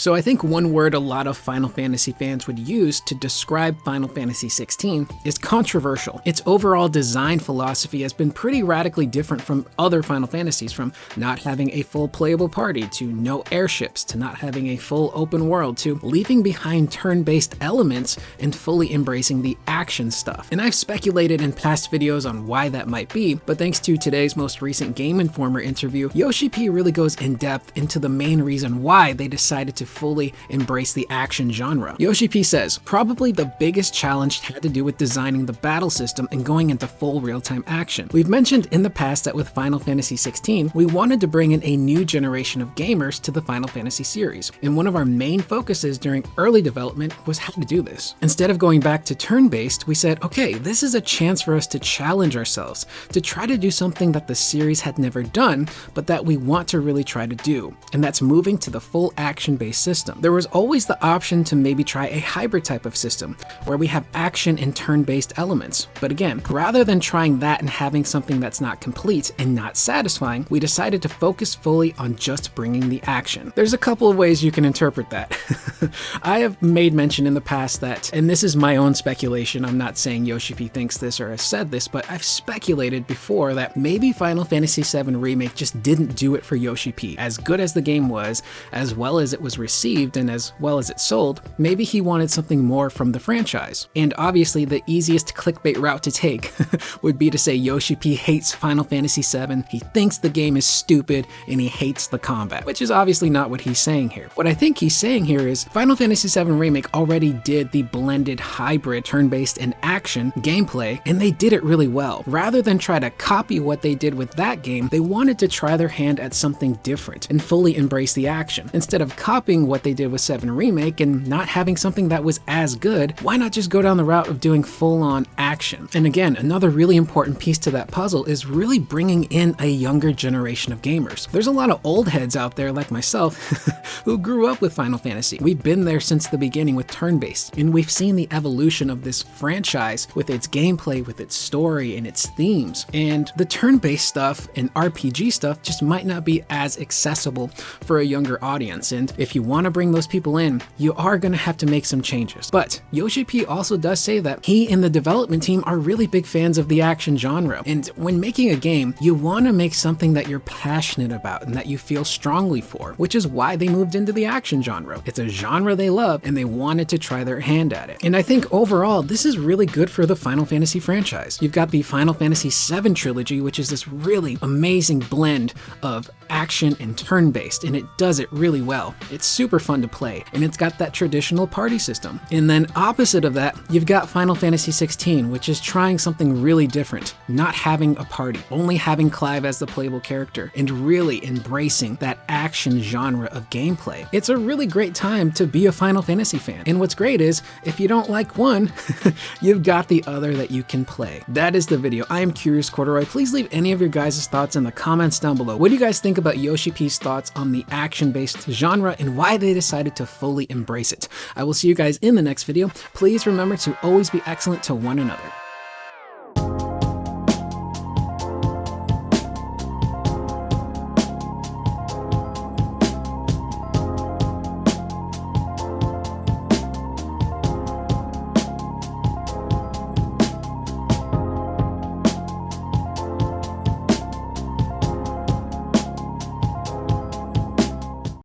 So I think one word a lot of Final Fantasy fans would use to describe Final Fantasy XVI is controversial. Its overall design philosophy has been pretty radically different from other Final Fantasies, from not having a full playable party, to no airships, to not having a full open world, to leaving behind turn-based elements and fully embracing the action stuff. And I've speculated in past videos on why that might be, but thanks to today's most recent Game Informer interview, Yoshi P really goes in depth into the main reason why they decided to fully embrace the action genre. Yoshi P says, probably the biggest challenge had to do with designing the battle system and going into full real-time action. We've mentioned in the past that with Final Fantasy XVI, we wanted to bring in a new generation of gamers to the Final Fantasy series, and one of our main focuses during early development was how to do this. Instead of going back to turn-based, we said, okay, this is a chance for us to challenge ourselves, to try to do something that the series had never done, but that we want to really try to do, and that's moving to the full action-based system. There was always the option to maybe try a hybrid type of system, where we have action and turn-based elements, but again, rather than trying that and having something that's not complete and not satisfying, we decided to focus fully on just bringing the action. There's a couple of ways you can interpret that. I have made mention in the past that, and this is my own speculation, I'm not saying Yoshi P thinks this or has said this, but I've speculated before that maybe Final Fantasy VII Remake just didn't do it for Yoshi P. As good as the game was, as well as it was received, and as well as it sold, maybe he wanted something more from the franchise. And obviously the easiest clickbait route to take would be to say Yoshi P hates Final Fantasy VII, he thinks the game is stupid, and he hates the combat, which is obviously not what he's saying here. What I think he's saying here is Final Fantasy VII Remake already did the blended hybrid turn-based and action gameplay, and they did it really well. Rather than try to copy what they did with that game, they wanted to try their hand at something different and fully embrace the action. Instead of copying what they did with 7 Remake and not having something that was as good, why not just go down the route of doing full-on action? And again, another really important piece to that puzzle is really bringing in a younger generation of gamers. There's a lot of old heads out there like myself who grew up with Final Fantasy. We've been there since the beginning with turn-based, and we've seen the evolution of this franchise with its gameplay, with its story, and its themes. And the turn-based stuff and RPG stuff just might not be as accessible for a younger audience. And if you want to bring those people in, you are going to have to make some changes. But Yoshi P also does say that he and the development team are really big fans of the action genre. And when making a game, you want to make something that you're passionate about and that you feel strongly for, which is why they moved into the action genre. It's a genre they love, and they wanted to try their hand at it. And I think overall, this is really good for the Final Fantasy franchise. You've got the Final Fantasy VII trilogy, which is this really amazing blend of action and turn-based, and it does it really well. It's super fun to play, and it's got that traditional party system. And then opposite of that, you've got Final Fantasy XVI, which is trying something really different, not having a party, only having Clive as the playable character, and really embracing that action genre of gameplay. It's a really great time to be a Final Fantasy fan. And what's great is, if you don't like one, you've got the other that you can play. That is the video. I am Curious Corduroy. Please leave any of your guys' thoughts in the comments down below. What do you guys think about Yoshi P's thoughts on the action-based genre and why they decided to fully embrace it? I will see you guys in the next video. Please remember to always be excellent to one another.